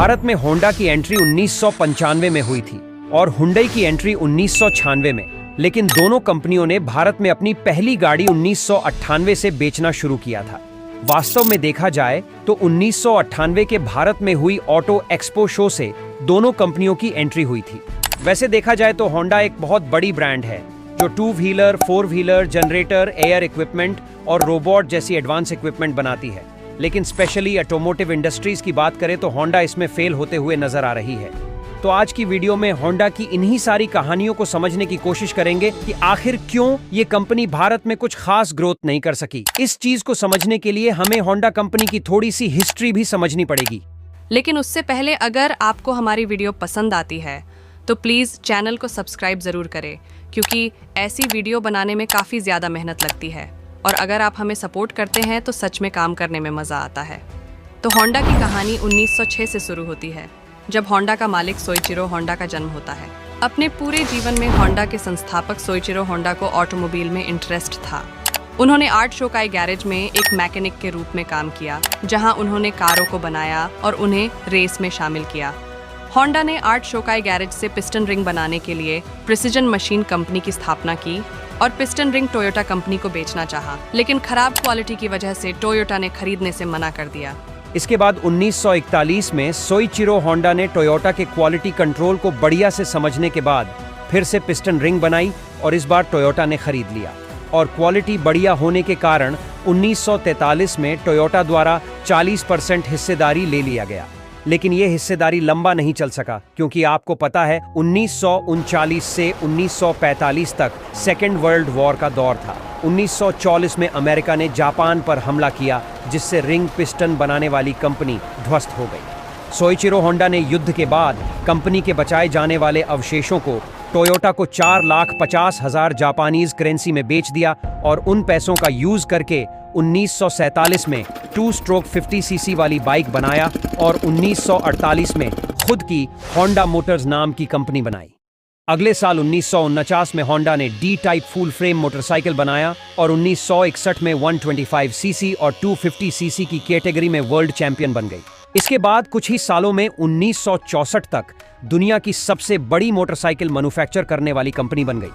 भारत में होंडा की एंट्री 1995 में हुई थी और हुंडई की एंट्री 1996 में, लेकिन दोनों कंपनियों ने भारत में अपनी पहली गाड़ी 1998 से बेचना शुरू किया था। वास्तव में देखा जाए तो 1998 के भारत में हुई ऑटो एक्सपो शो से दोनों कंपनियों की एंट्री हुई थी। वैसे देखा जाए तो होंडा एक बहुत बड़ी ब्रांड है जो 2 wheeler, 4 wheeler, generator, air equipment और रोबोट जैसी एडवांस इक्विपमेंट बनाती है, लेकिन स्पेशली ऑटोमोटिव इंडस्ट्रीज की बात करें तो होंडा इसमें फेल होते हुए नजर आ रही है। तो आज की वीडियो में होंडा की इन्हीं सारी कहानियों को समझने की कोशिश करेंगे कि आखिर क्यों ये कंपनी भारत में कुछ खास ग्रोथ नहीं कर सकी। इस चीज को समझने के लिए हमें होंडा कंपनी की थोड़ी सी हिस्ट्री भी समझनी पड़ेगी। लेकिन उससे पहले अगर आपको हमारी वीडियो पसंद आती है तो प्लीज़ चैनल को सब्सक्राइब ज़रूर करें, क्योंकि ऐसी वीडियो बनाने में काफ़ी ज़्यादा मेहनत लगती है और अगर आप हमें सपोर्ट करते हैं तो सच में काम करने में मज़ा आता है। तो होंडा की कहानी 1906 से शुरू होती है, जब होंडा का मालिक सोइचिरो होंडा का जन्म होता है। अपने पूरे जीवन में होंडा के संस्थापक सोइचिरो होंडा को ऑटोमोबाइल में इंटरेस्ट था। उन्होंने आर्ट शोकाई गैरेज में एक मैकेनिक के रूप में काम किया, जहां उन्होंने कारों को बनाया और उन्हें रेस में शामिल किया। होंडा ने आर्ट शोकाई गैरेज से पिस्टन रिंग बनाने के लिए प्रिसिजन मशीन कंपनी की स्थापना की और पिस्टन रिंग टोयोटा कंपनी को बेचना चाहा, लेकिन खराब क्वालिटी की वजह से टोयोटा ने खरीदने से मना कर दिया। इसके बाद 1941 में सोइचिरो होंडा ने टोयोटा के क्वालिटी कंट्रोल को बढ़िया से समझने के बाद फिर से पिस्टन रिंग बनाई और इस बार टोयोटा ने खरीद लिया और क्वालिटी बढ़िया होने के कारण 1943 में टोयोटा द्वारा 40% हिस्सेदारी ले लिया गया। लेकिन यह हिस्सेदारी लंबा नहीं चल सका, क्योंकि आपको पता है 1939 से 1945 तक सेकेंड वर्ल्ड वॉर का दौर था। 1944 में अमेरिका ने जापान पर हमला किया, जिससे रिंग पिस्टन बनाने वाली कंपनी ध्वस्त हो गई। सोइचिरो होंडा ने युद्ध के बाद कंपनी के बचाए जाने वाले अवशेषों को टोयोटा को 4,50,000 जापानीज करेंसी में बेच दिया और उन पैसों का यूज करके 1947 में 2 स्ट्रोक 50 सीसी वाली बाइक बनाया और 1948 में खुद की होंडा मोटर्स नाम की कंपनी बनाई। अगले साल 1949 में होंडा ने D type full frame motorcycle बनाया और 1961 में 125 सीसी और 250 सीसी की कैटेगरी में वर्ल्ड चैंपियन बन गई। इसके बाद कुछ ही सालों में 1964 तक दुनिया की सबसे बड़ी मोटरसाइकिल मैन्युफैक्चर करने वाली कंपनी बन गई।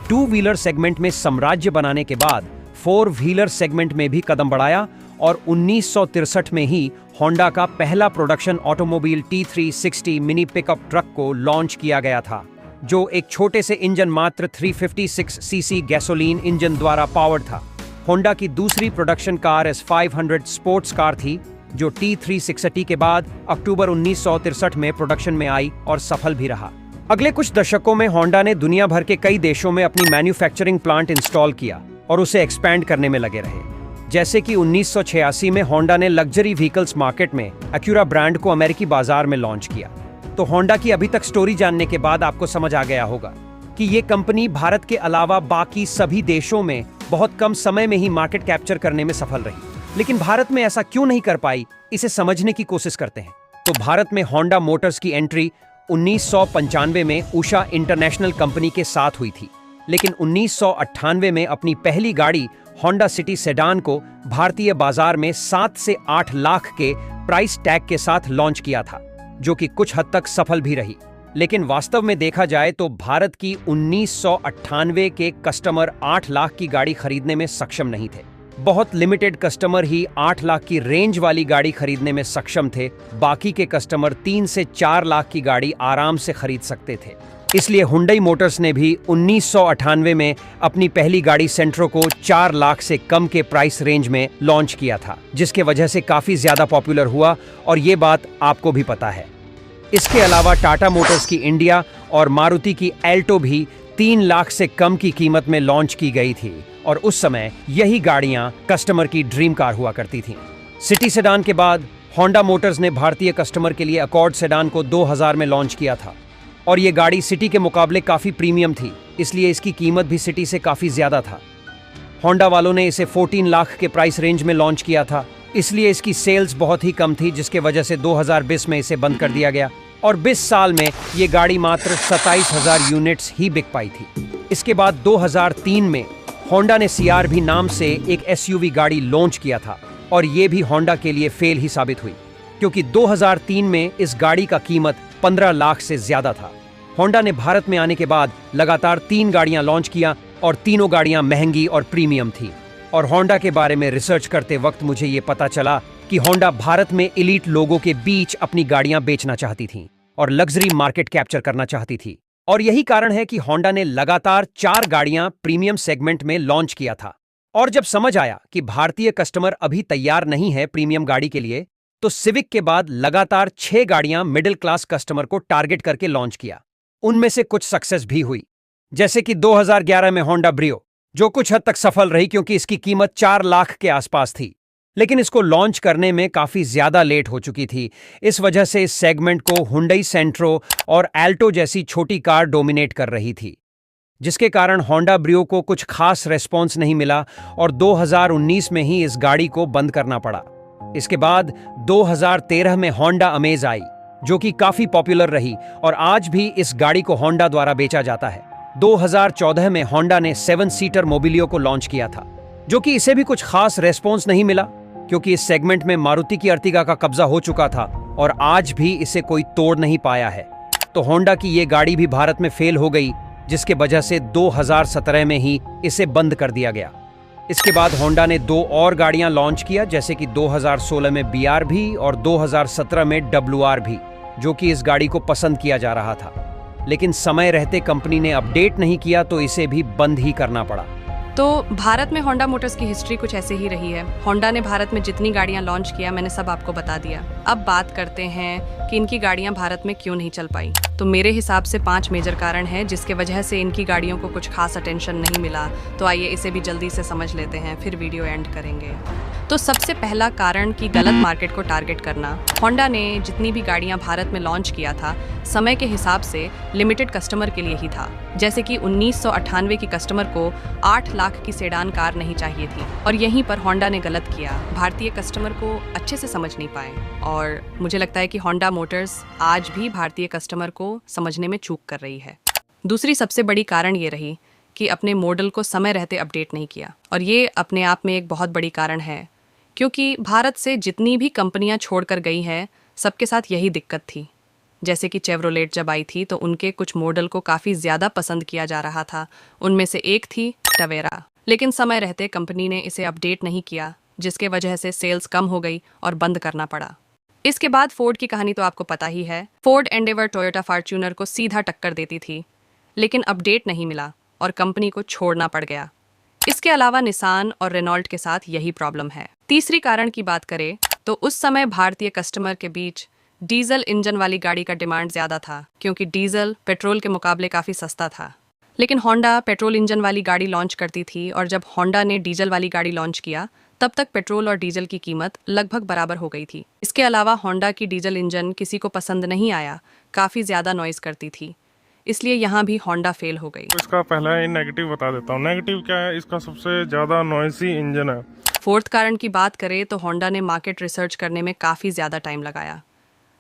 2 व्हीलर सेगमेंट में साम्राज्य बनाने के बाद 4 व्हीलर सेगमेंट में भी कदम बढ़ाया और 1963 में ही होंडा का पहला production automobile T360 mini pickup truck को लॉन्च किया गया था, जो एक छोटे से इंजन मात्र 356 सीसी गैसोलीन इंजन द्वारा पावर्ड था। होंडा की दूसरी production car S500 sports car थी, जो T360 के बाद अक्टूबर 1963 में प्रोडक्शन में आई और सफल भी रहा। अगले कुछ दशकों में होंडा ने दुनिया भर के कई देशों में अपनी मैन्युफैक्चरिंग प्लांट इंस्टॉल किया और उसे एक्सपैंड करने में लगे रहे। जैसे कि 1986 में होंडा ने लग्जरी व्हीकल्स मार्केट में एक्यूरा ब्रांड को अमेरिकी बाजार में लॉन्च किया। तो होंडा की अभी तक स्टोरी जानने के बाद आपको समझ आ गया होगा कि ये कंपनी भारत के अलावा बाकी सभी देशों में बहुत कम समय में ही मार्केट कैप्चर करने में सफल रही। लेकिन भारत में ऐसा क्यों नहीं कर पाई, इसे समझने की कोशिश करते हैं। तो भारत में होंडा मोटर्स की एंट्री 1995 में उषा इंटरनेशनल कंपनी के साथ हुई थी, लेकिन 1998 में अपनी पहली गाड़ी होंडा सिटी सेडान को भारतीय बाजार में 7 से 8 लाख के प्राइस टैग के साथ लॉन्च किया था, जो कि कुछ हद तक सफल भी रही। लेकिन वास्तव में देखा जाए तो भारत की 1998 के कस्टमर 8 लाख की गाड़ी खरीदने में सक्षम नहीं थे। बहुत लिमिटेड कस्टमर ही 8 लाख की रेंज वाली गाड़ी खरीदने में सक्षम थे। बाकी के कस्टमर 3 से 4 लाख की गाड़ी आराम से खरीद सकते थे। इसलिए हुंडई मोटर्स ने भी 1998 में अपनी पहली गाड़ी सेंट्रो को 4 लाख से कम के प्राइस रेंज में लॉन्च किया था, जिसके वजह से काफ़ी ज़्यादा पॉपुलर हुआ और ये बात आपको भी पता है। इसके अलावा टाटा मोटर्स की इंडिया और मारुति की एल्टो भी 3 लाख से कम की कीमत में लॉन्च की गई थी और उस समय यही गाड़ियां कस्टमर की ड्रीम कार हुआ करती थीं। सिटी सेडान के बाद होंडा मोटर्स ने भारतीय कस्टमर के लिए अकॉर्ड सेडान को 2000 में लॉन्च किया था और ये गाड़ी सिटी के मुकाबले काफ़ी प्रीमियम थी, इसलिए इसकी कीमत भी सिटी से काफ़ी ज़्यादा था। होंडा वालों ने इसे 14 लाख के प्राइस रेंज में लॉन्च किया था, इसलिए इसकी सेल्स बहुत ही कम थी, जिसके वजह से 2020 में इसे बंद कर दिया गया और 20 साल में ये गाड़ी मात्र 27,000 यूनिट्स ही बिक पाई थी। इसके बाद 2003 में होंडा ने CR-V नाम से एक SUV गाड़ी लॉन्च किया था और ये भी होंडा के लिए फेल ही साबित हुई। क्योंकि 2003 में इस गाड़ी का कीमत 15 लाख से ज्यादा था। होंडा ने भारत में आने के बाद लगातार 3 गाड़ियां लॉन्च किया और तीनों गाड़ियां महंगी और प्रीमियम थी। और होंडा के बारे में रिसर्च करते वक्त मुझे ये पता चला कि होंडा भारत में एलीट लोगों के बीच अपनी गाड़ियां बेचना चाहती थी और लग्जरी मार्केट कैप्चर करना चाहती थी। और यही कारण है कि होंडा ने लगातार 4 गाड़ियां प्रीमियम सेगमेंट में लॉन्च किया था। और जब समझ आया कि भारतीय कस्टमर अभी तैयार नहीं है प्रीमियम गाड़ी के लिए, तो सिविक के बाद लगातार 6 गाड़ियां मिडिल क्लास कस्टमर को टारगेट करके लॉन्च किया। उनमें से कुछ सक्सेस भी हुई, जैसे कि 2011 में होंडा ब्रियो, जो कुछ हद तक सफल रही क्योंकि इसकी कीमत 4 लाख के आसपास थी। लेकिन इसको लॉन्च करने में काफी ज्यादा लेट हो चुकी थी। इस वजह से इस सेगमेंट को हुंडई सेंट्रो और एल्टो जैसी छोटी कार डोमिनेट कर रही थी, जिसके कारण होंडा ब्रियो को कुछ खास रेस्पॉन्स नहीं मिला और 2019 में ही इस गाड़ी को बंद करना पड़ा। इसके बाद 2013 में होंडा अमेज आई, जो कि काफी पॉपुलर रही और आज भी इस गाड़ी को होंडा द्वारा बेचा जाता है। 2014 में होंडा ने 7 सीटर मोबिलियो को लॉन्च किया था, जो कि इसे भी कुछ खास रेस्पॉन्स नहीं मिला क्योंकि इस सेगमेंट में मारुति की अर्टिगा का कब्जा हो चुका था और आज भी इसे कोई तोड़ नहीं पाया है। तो होंडा की ये गाड़ी भी भारत में फेल हो गई, जिसके वजह से 2017 में ही इसे बंद कर दिया गया। इसके बाद होंडा ने 2 और गाड़ियां लॉन्च किया, जैसे कि 2016 में BR और 2017 में WR, जो कि इस गाड़ी को पसंद किया जा रहा था। लेकिन समय रहते कंपनी ने अपडेट नहीं किया तो इसे भी बंद ही करना पड़ा। तो भारत में होंडा मोटर्स की हिस्ट्री कुछ ऐसे ही रही है। होंडा ने भारत में जितनी गाड़ियां लॉन्च किया, मैंने सब आपको बता दिया। अब बात करते हैं कि इनकी गाड़ियां भारत में क्यों नहीं चल पाई। तो मेरे हिसाब से 5 मेजर कारण हैं जिसके वजह से इनकी गाड़ियों को कुछ खास अटेंशन नहीं मिला। तो आइए इसे भी जल्दी से समझ लेते हैं, फिर वीडियो एंड करेंगे। तो सबसे पहला कारण कि गलत मार्केट को टारगेट करना। होंडा ने जितनी भी गाड़ियां भारत में लॉन्च किया था, समय के हिसाब से लिमिटेड कस्टमर के लिए ही था। जैसे कि 1998 की कस्टमर को 8 लाख की सेडान कार नहीं चाहिए थी और यहीं पर होंडा ने गलत किया। भारतीय कस्टमर को अच्छे से समझ नहीं पाए और मुझे लगता है कि होंडा मोटर्स आज भी भारतीय कस्टमर को समझने में चूक कर रही है। दूसरी सबसे बड़ी कारण ये रही कि अपने मॉडल को समय रहते अपडेट नहीं किया और ये अपने आप में एक बहुत बड़ी कारण है, क्योंकि भारत से जितनी भी कंपनियां छोड़कर गई हैं, सबके साथ यही दिक्कत थी। जैसे कि चेवरोलेट जब आई थी तो उनके कुछ मॉडल को काफ़ी ज़्यादा पसंद किया जा रहा था। उनमें से एक थी टवेरा, लेकिन समय रहते कंपनी ने इसे अपडेट नहीं किया, जिसके वजह से सेल्स कम हो गई और बंद करना पड़ा। इसके बाद फोर्ड की कहानी तो आपको पता ही है। फोर्ड एंडेवर टोयोटा फॉर्च्यूनर को सीधा टक्कर देती थी, लेकिन अपडेट नहीं मिला और कंपनी को छोड़ना पड़ गया। इसके अलावा निसान और रेनॉल्ट के साथ यही प्रॉब्लम है। तीसरी कारण की बात करें तो उस समय भारतीय कस्टमर के बीच डीजल इंजन वाली गाड़ी का डिमांड ज़्यादा था, क्योंकि डीजल पेट्रोल के मुकाबले काफ़ी सस्ता था। लेकिन होंडा पेट्रोल इंजन वाली गाड़ी लॉन्च करती थी और जब होंडा ने डीजल वाली गाड़ी लॉन्च किया, तब तक पेट्रोल और डीजल की कीमत लगभग बराबर हो गई थी। इसके अलावा होंडा की डीजल इंजन किसी को पसंद नहीं आया, काफ़ी ज़्यादा नॉइज़ करती थी, इसलिए यहाँ भी होंडा फेल हो गई। इसका पहला ही नेगेटिव बता देता हूँ। नेगेटिव क्या है, इसका सबसे ज़्यादा नॉइसी इंजन है। फोर्थ कारण की बात करें तो होंडा ने मार्केट रिसर्च करने में काफ़ी ज़्यादा टाइम लगाया,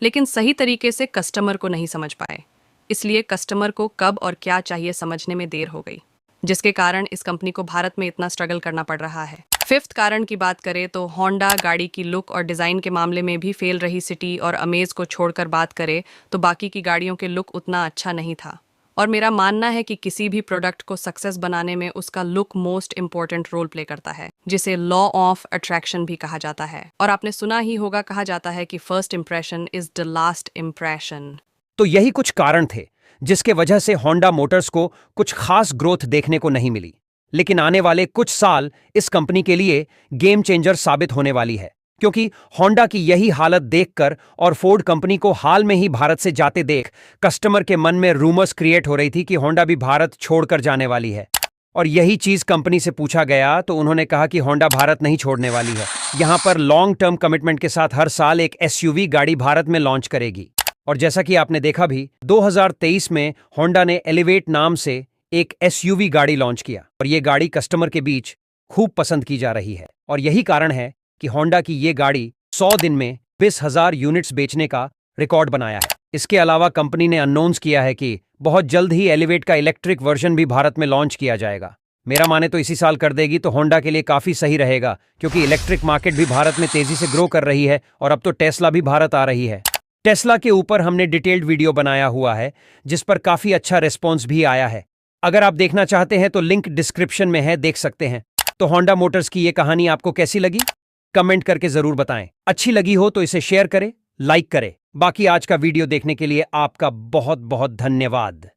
लेकिन सही तरीके से कस्टमर को नहीं समझ पाए, इसलिए कस्टमर को कब और क्या चाहिए समझने में देर हो गई, जिसके कारण इस कंपनी को भारत में इतना स्ट्रगल करना पड़ रहा है। फिफ्थ कारण की बात करें तो होंडा गाड़ी की लुक और डिज़ाइन के मामले में भी फेल रही। सिटी और अमेज को छोड़कर बात करें तो बाकी की गाड़ियों के लुक उतना अच्छा नहीं था और मेरा मानना है कि किसी भी प्रोडक्ट को सक्सेस बनाने में उसका look most important role play करता है, जिसे लॉ ऑफ अट्रैक्शन भी कहा जाता है। और आपने सुना ही होगा, कहा जाता है कि first impression is the last impression. तो यही कुछ कारण थे जिसके वजह से होंडा मोटर्स को कुछ खास ग्रोथ देखने को नहीं मिली। लेकिन आने वाले कुछ साल इस कंपनी के लिए गेम चेंजर साबित होने वाली है, क्योंकि होंडा की यही हालत देखकर और फोर्ड कंपनी को हाल में ही भारत से जाते देख कस्टमर के मन में रूमर्स क्रिएट हो रही थी कि होंडा भी भारत छोड़कर जाने वाली है। और यही चीज कंपनी से पूछा गया तो उन्होंने कहा कि होंडा भारत नहीं छोड़ने वाली है। यहां पर लॉन्ग टर्म कमिटमेंट के साथ हर साल एक SUV गाड़ी भारत में लॉन्च करेगी। और जैसा कि आपने देखा भी, 2023 में होंडा ने एलिवेट नाम से एक SUV गाड़ी लॉन्च किया और ये गाड़ी कस्टमर के बीच खूब पसंद की जा रही है। और यही कारण है कि होंडा की ये गाड़ी 100 दिन में 20,000 यूनिट्स बेचने का रिकॉर्ड बनाया है। इसके अलावा कंपनी ने अनाउंस किया है कि बहुत जल्द ही एलिवेट का इलेक्ट्रिक वर्जन भी भारत में लॉन्च किया जाएगा, मेरा माने तो इसी साल कर देगी तो होंडा के लिए काफी सही रहेगा, क्योंकि इलेक्ट्रिक मार्केट भी भारत में तेजी से ग्रो कर रही है और अब तो टेस्ला भी भारत आ रही है। टेस्ला के ऊपर हमने डिटेल्ड वीडियो बनाया हुआ है जिस पर काफी अच्छा रिस्पॉन्स भी आया है। अगर आप देखना चाहते हैं तो लिंक डिस्क्रिप्शन में है, देख सकते हैं। तो होंडा मोटर्स की ये कहानी आपको कैसी लगी कमेंट करके जरूर बताएं। अच्छी लगी हो तो इसे शेयर करें, लाइक करें। बाकी आज का वीडियो देखने के लिए आपका बहुत बहुत धन्यवाद।